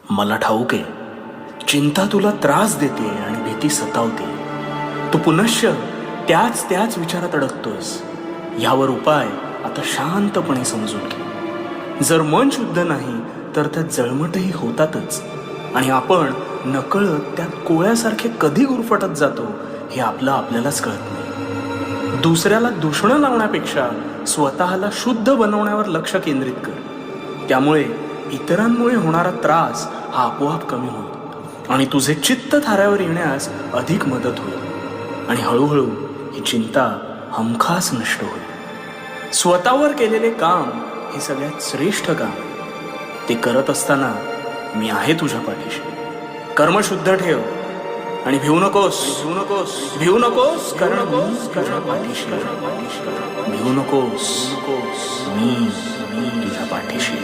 मला ठाऊक आहे, चिंता तुला त्रास देते आणि भीती सतावते. तू पुनश्च त्याच त्याच विचारात अडकतोस. यावर उपाय आता शांतपणे समजून घे. जर मन शुद्ध नाही तर त्यात जळमटही होतातच, आणि आपण नकळत त्यात कोळ्यासारखे कधी गुरफटत जातो हे आपल्यालाच कळत नाही. दुसऱ्याला दूषणं लावण्यापेक्षा स्वतःला शुद्ध बनवण्यावर लक्ष केंद्रित कर. त्यामुळे इतरांमुळे होणारा त्रास हा आपोआप कमी होईल आणि तुझे चित्त थाऱ्यावर येण्यास अधिक मदत होईल, आणि हळूहळू ही चिंता हमखास नष्ट होईल. स्वतःवर केलेले काम हे सगळ्यात श्रेष्ठ काम आहे. ते करत असताना मी आहे तुझ्या पाठीशी. कर्म शुद्ध ठेव आणि भिवू नकोस. कारण तुझ्या पाठीशी. भिवू नकोस, मी तुझ्या पाठीशी.